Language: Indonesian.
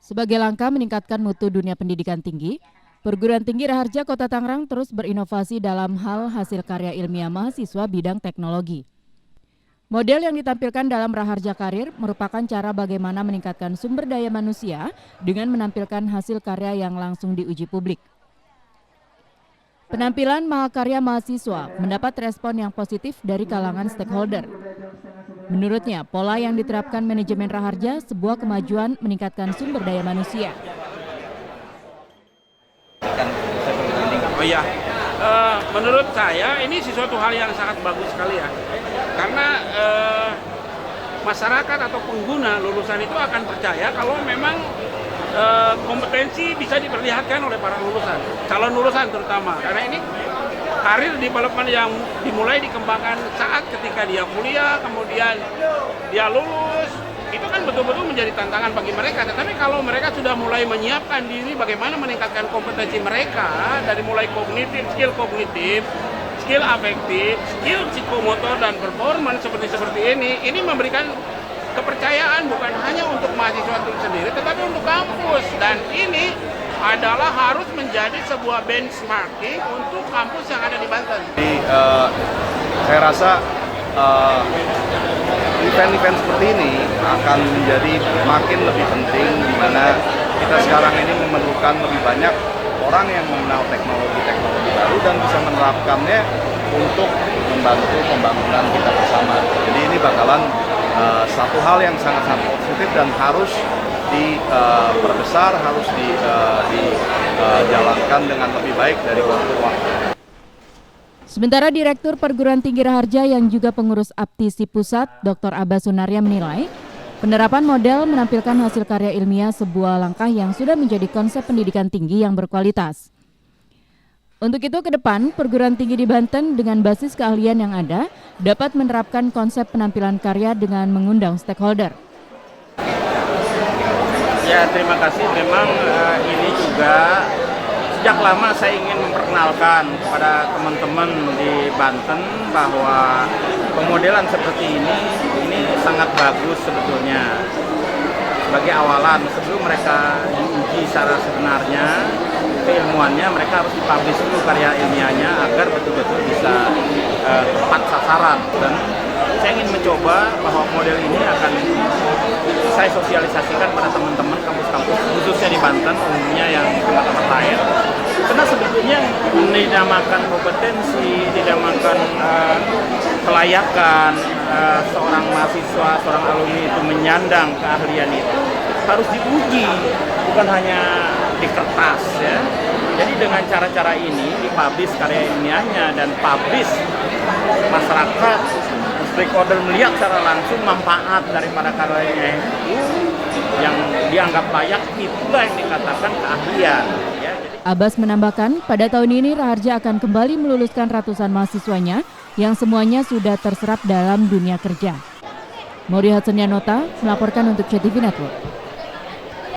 Sebagai langkah meningkatkan mutu dunia pendidikan tinggi, Perguruan Tinggi Raharja Kota Tangerang terus berinovasi dalam hal hasil karya ilmiah mahasiswa bidang teknologi. Model yang ditampilkan dalam Raharja Karir merupakan cara bagaimana meningkatkan sumber daya manusia dengan menampilkan hasil karya yang langsung diuji publik. Penampilan mahakarya mahasiswa mendapat respon yang positif dari kalangan stakeholder. Menurutnya, pola yang diterapkan manajemen Raharja sebuah kemajuan meningkatkan sumber daya manusia. Oh iya, menurut saya ini sesuatu hal yang sangat bagus sekali ya. Karena masyarakat atau pengguna lulusan itu akan percaya kalau memang kompetensi bisa diperlihatkan oleh para lulusan, calon lulusan terutama. Karena ini karir development yang dimulai dikembangkan saat ketika dia kuliah, kemudian dia lulus, itu kan betul-betul menjadi tantangan bagi mereka. Tetapi kalau mereka sudah mulai menyiapkan diri bagaimana meningkatkan kompetensi mereka dari mulai skill kognitif, skill afektif, skill psikomotor dan performance seperti ini memberikan kepercayaan bukan hanya untuk mahasiswa itu sendiri, tetapi untuk kampus. Dan ini adalah harus menjadi sebuah benchmarking untuk kampus yang ada di Banten. Jadi, saya rasa event-event seperti ini akan menjadi makin lebih penting, di mana kita sekarang ini memerlukan lebih banyak orang yang mengenal teknologi baru dan bisa menerapkannya untuk membantu pembangunan kita bersama. Jadi ini bakalan satu hal yang sangat-sangat positif dan harus diperbesar, harus dijalankan dengan lebih baik dari waktu ke waktu. Sementara Direktur Perguruan Tinggi Raharja yang juga pengurus Aptisi Pusat, Dr. Abbas Sunarya menilai, penerapan model menampilkan hasil karya ilmiah sebuah langkah yang sudah menjadi konsep pendidikan tinggi yang berkualitas. Untuk itu ke depan, perguruan tinggi di Banten dengan basis keahlian yang ada dapat menerapkan konsep penampilan karya dengan mengundang stakeholder. Ya, terima kasih. Memang ini juga sejak lama saya ingin memperkenalkan kepada teman-teman di Banten bahwa pemodelan seperti ini sangat bagus sebetulnya. Sebagai awalan, sebelum mereka diuji secara sebenarnya, keilmuannya, mereka harus dipublish dulu karya ilmiahnya agar betul-betul bisa tepat sasaran. Dan saya ingin mencoba bahwa model ini akan saya sosialisasikan pada teman-teman kampus-kampus, khususnya di Banten, umumnya yang di tempat-tempat lain. Karena sebetulnya dinamakan kompetensi, dinamakan kelayakan seorang mahasiswa, seorang alumni itu menyandang keahlian itu harus diuji, bukan hanya di kertas ya. Jadi dengan cara-cara ini dipublish karya ilmiahnya dan publish masyarakat, stakeholder melihat secara langsung manfaat daripada karyanya itu yang dianggap layak, itulah yang dikatakan keahlian. Ya, Abbas menambahkan, pada tahun ini Raharja akan kembali meluluskan ratusan mahasiswanya yang semuanya sudah terserap dalam dunia kerja. Mauri Hatsanianota melaporkan untuk CTV Network.